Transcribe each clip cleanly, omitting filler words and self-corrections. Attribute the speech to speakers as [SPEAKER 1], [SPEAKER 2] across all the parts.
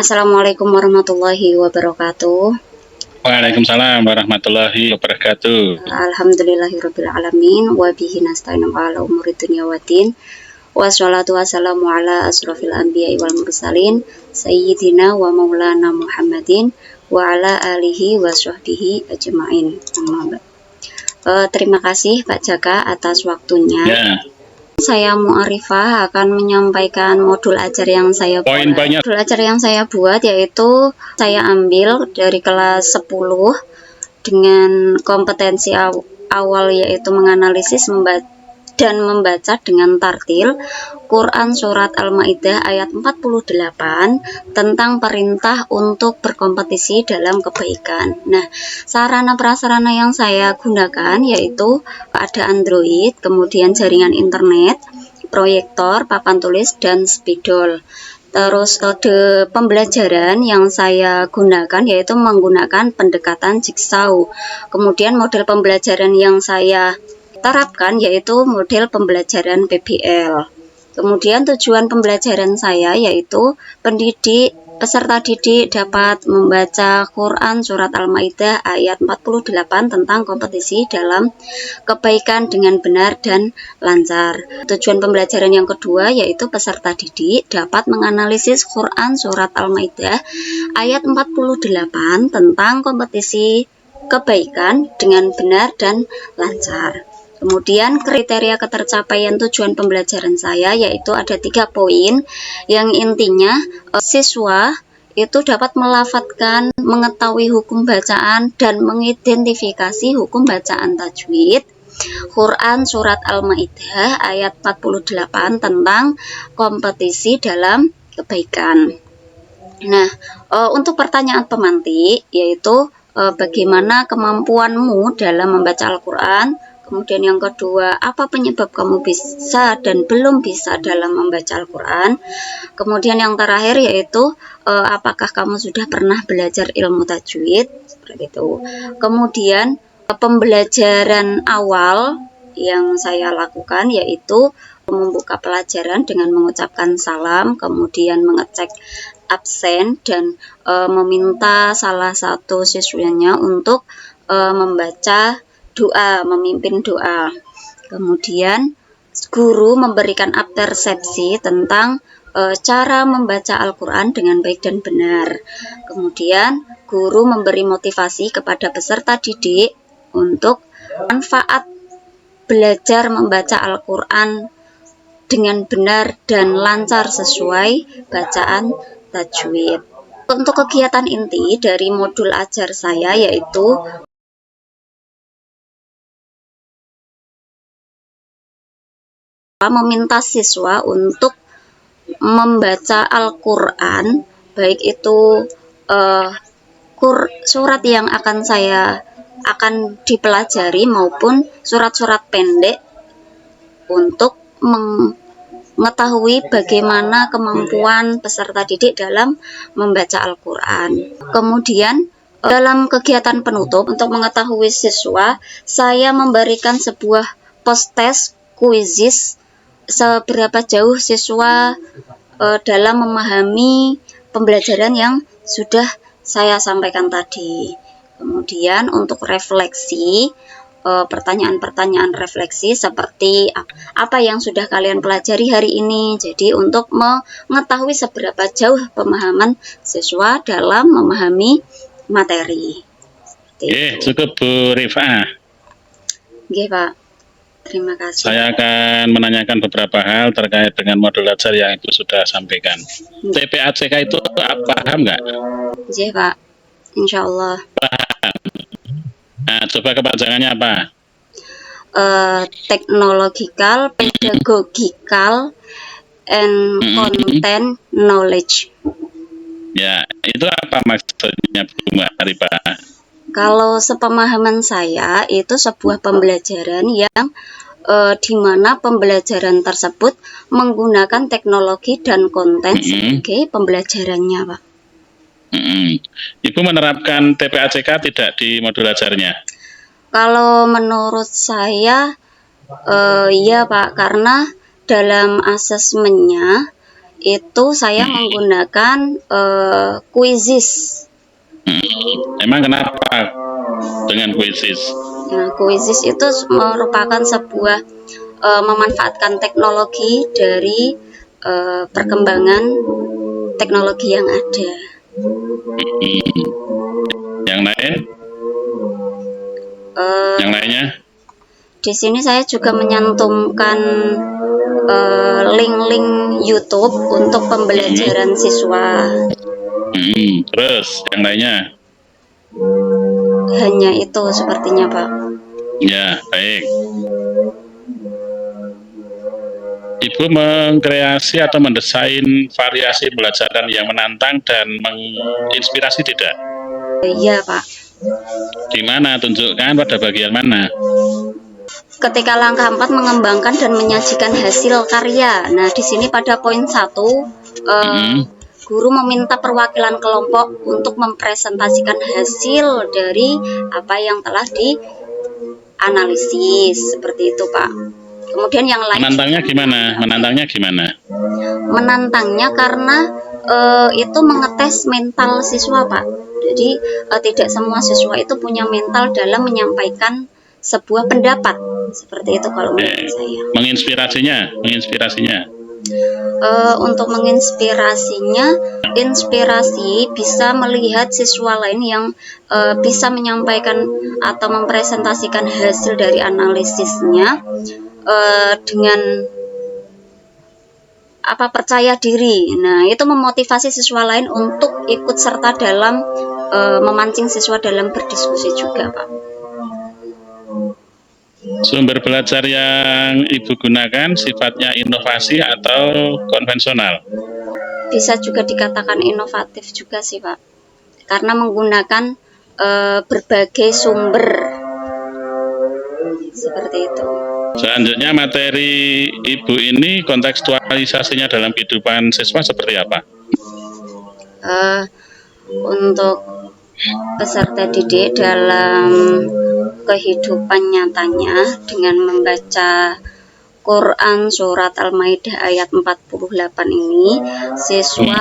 [SPEAKER 1] Assalamualaikum warahmatullahi wabarakatuh.
[SPEAKER 2] Waalaikumsalam warahmatullahi wabarakatuh.
[SPEAKER 1] Alhamdulillahirabbil alamin wa bihi nasta'inu ala umuri dunya waddin. Wassalatu wassalamu ala asrofil anbiya'i wal mursalin sayyidina wa maulana Muhammadin wa ala alihi wa sahbihi ajma'in. Terima kasih Pak Jaka atas waktunya.
[SPEAKER 2] Ya.
[SPEAKER 1] Saya Mu'arifah akan menyampaikan modul ajar yang saya buat. Modul ajar yang saya buat yaitu saya ambil dari kelas 10 dengan kompetensi awal yaitu menganalisis dan membaca dengan tartil Quran Surat Al-Maidah ayat 48 tentang perintah untuk berkompetisi dalam kebaikan. Nah, sarana prasarana yang saya gunakan yaitu ada Android, kemudian jaringan internet, proyektor, papan tulis, dan spidol. Terus kode pembelajaran yang saya gunakan yaitu menggunakan pendekatan jigsaw. Kemudian model pembelajaran yang saya terapkan yaitu model pembelajaran PBL. Kemudian tujuan pembelajaran saya yaitu peserta didik dapat membaca Quran Surat Al-Maidah ayat 48 tentang kompetisi dalam kebaikan dengan benar dan lancar. Tujuan pembelajaran yang kedua yaitu peserta didik dapat menganalisis Quran Surat Al-Maidah ayat 48 tentang kompetisi kebaikan dengan benar dan lancar. Kemudian kriteria ketercapaian tujuan pembelajaran saya yaitu ada 3 poin yang intinya siswa itu dapat melafadzkan, mengetahui hukum bacaan dan mengidentifikasi hukum bacaan tajwid Quran Surat Al-Maidah ayat 48 tentang kompetisi dalam kebaikan. Nah, untuk pertanyaan pemantik yaitu bagaimana kemampuanmu dalam membaca Al-Quran. Kemudian yang kedua, apa penyebab kamu bisa dan belum bisa dalam membaca Al-Quran? Kemudian yang terakhir yaitu, apakah kamu sudah pernah belajar ilmu tajwid? Seperti itu. Kemudian pembelajaran awal yang saya lakukan yaitu membuka pelajaran dengan mengucapkan salam, kemudian mengecek absen dan meminta salah satu siswanya untuk membaca doa, memimpin doa. Kemudian guru memberikan persepsi tentang cara membaca Al-Quran dengan baik dan benar. Kemudian guru memberi motivasi kepada peserta didik untuk manfaat belajar membaca Al-Quran dengan benar dan lancar sesuai bacaan tajwid. Untuk kegiatan inti dari modul ajar saya yaitu meminta siswa untuk membaca Al-Quran, baik itu surat yang akan dipelajari maupun surat-surat pendek untuk mengetahui bagaimana kemampuan peserta didik dalam membaca Al-Quran. Kemudian dalam kegiatan penutup untuk mengetahui siswa, saya memberikan sebuah post-test kuisis seberapa jauh siswa dalam memahami pembelajaran yang sudah saya sampaikan tadi. Kemudian untuk refleksi, pertanyaan-pertanyaan refleksi seperti apa yang sudah kalian pelajari hari ini. Jadi untuk mengetahui seberapa jauh pemahaman siswa dalam memahami materi.
[SPEAKER 2] Cukup Bu Rifah.
[SPEAKER 1] Oke Pak, terima kasih.
[SPEAKER 2] Saya akan menanyakan beberapa hal terkait dengan modul ajar yang Ibu sudah sampaikan. TPACK itu paham nggak?
[SPEAKER 1] Iya Pak, insya Allah.
[SPEAKER 2] Paham. Nah, coba kepanjangannya apa?
[SPEAKER 1] Technological, pedagogical, and content knowledge.
[SPEAKER 2] Ya, itu apa maksudnya Bu Mu'arifah?
[SPEAKER 1] Kalau sepemahaman saya itu sebuah pembelajaran yang di mana pembelajaran tersebut menggunakan teknologi dan konten sebagai pembelajarannya, Pak.
[SPEAKER 2] Ibu menerapkan TPACK tidak di modul ajarnya?
[SPEAKER 1] Kalau menurut saya, iya Pak, karena dalam asesmennya itu saya menggunakan Quizzes.
[SPEAKER 2] Emang kenapa dengan Quizzes?
[SPEAKER 1] Nah, Quizzes itu merupakan sebuah memanfaatkan teknologi dari perkembangan teknologi yang ada.
[SPEAKER 2] Yang lain? Yang lainnya?
[SPEAKER 1] Di sini saya juga menyantumkan link-link YouTube untuk pembelajaran siswa.
[SPEAKER 2] Terus yang lainnya?
[SPEAKER 1] Hanya itu sepertinya, Pak.
[SPEAKER 2] Ya, baik. Ibu mengkreasi atau mendesain variasi pembelajaran yang menantang dan menginspirasi tidak?
[SPEAKER 1] Iya, Pak.
[SPEAKER 2] Gimana? Tunjukkan pada bagian mana?
[SPEAKER 1] Ketika langkah 4 mengembangkan dan menyajikan hasil karya. Nah, di sini pada poin 1, guru meminta perwakilan kelompok untuk mempresentasikan hasil dari apa yang telah dianalisis. Seperti itu, Pak. Kemudian yang lain.
[SPEAKER 2] Menantangnya gimana? Menantangnya gimana?
[SPEAKER 1] Menantangnya karena itu mengetes mental siswa, Pak. Jadi tidak semua siswa itu punya mental dalam menyampaikan sebuah pendapat. Seperti itu kalau menurut saya.
[SPEAKER 2] Menginspirasinya?
[SPEAKER 1] Untuk menginspirasinya, inspirasi bisa melihat siswa lain yang bisa menyampaikan atau mempresentasikan hasil dari analisisnya dengan percaya diri. Nah, itu memotivasi siswa lain untuk ikut serta dalam memancing siswa dalam berdiskusi juga, Pak.
[SPEAKER 2] Sumber belajar yang Ibu gunakan sifatnya inovasi atau konvensional?
[SPEAKER 1] Bisa juga dikatakan inovatif juga sih, Pak. Karena menggunakan berbagai sumber. Seperti itu.
[SPEAKER 2] Selanjutnya materi Ibu ini kontekstualisasinya dalam kehidupan siswa seperti apa?
[SPEAKER 1] Untuk peserta didik dalam kehidupan nyatanya dengan membaca Quran Surat Al-Maidah ayat 48 ini, siswa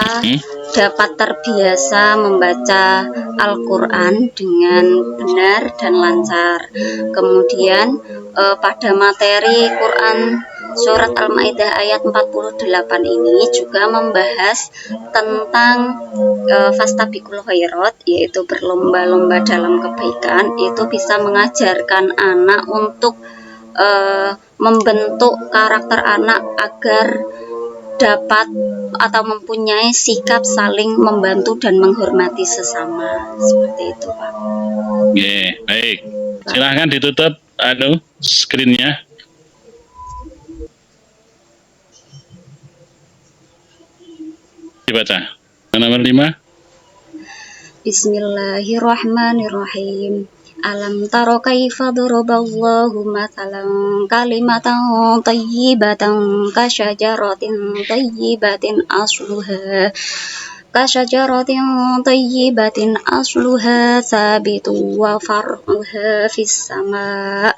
[SPEAKER 1] dapat terbiasa membaca Al-Quran dengan benar dan lancar. Kemudian pada materi Quran Surat Al-Maidah ayat 48 ini juga membahas tentang fastabiqul khairat, yaitu berlomba-lomba dalam kebaikan. Itu bisa mengajarkan anak untuk membentuk karakter anak agar dapat atau mempunyai sikap saling membantu dan menghormati sesama. Seperti itu, Pak.
[SPEAKER 2] Oke, baik. Silahkan ditutup screen-nya. Dibaca. Nomor 5.
[SPEAKER 1] Bismillahirrahmanirrahim. Alam taro kaifa daraballahu mathalan kalimatan thayyibatan kasyajaratin thayyibatin asluha thabitun wa far'uha fis sama'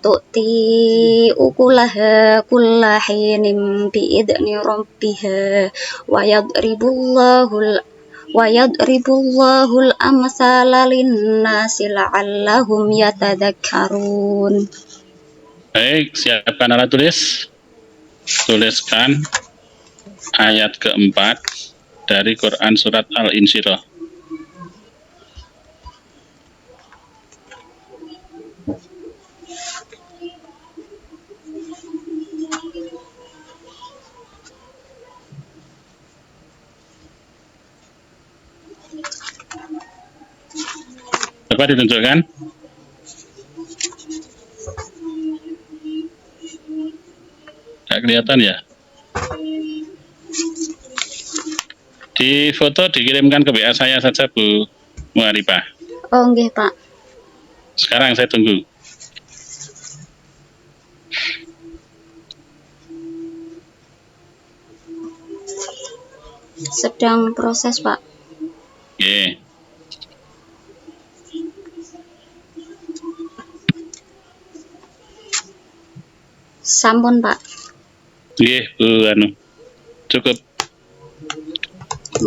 [SPEAKER 1] tu'ti ukulaha kulla hinin bi'idni rabbiha wa yadribullahul amsala linnasi la'allahum yatadakkarun.
[SPEAKER 2] Baik, siapkan alat tulis. Tuliskan ayat keempat dari Quran Surat Al-Insyirah. Coba ditunjukkan. Tidak kelihatan ya? Di foto dikirimkan ke WA saya saja, Bu Muarifah.
[SPEAKER 1] Oh, nggih, Pak.
[SPEAKER 2] Sekarang saya tunggu.
[SPEAKER 1] Sedang proses, Pak.
[SPEAKER 2] Oke.
[SPEAKER 1] Sampun, Pak.
[SPEAKER 2] Oke, Bu cukup.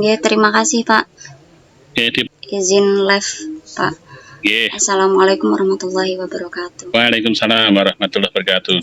[SPEAKER 1] Ya, terima kasih Pak. Izin live Pak.
[SPEAKER 2] Yeah.
[SPEAKER 1] Assalamualaikum warahmatullahi wabarakatuh.
[SPEAKER 2] Waalaikumsalam warahmatullahi wabarakatuh.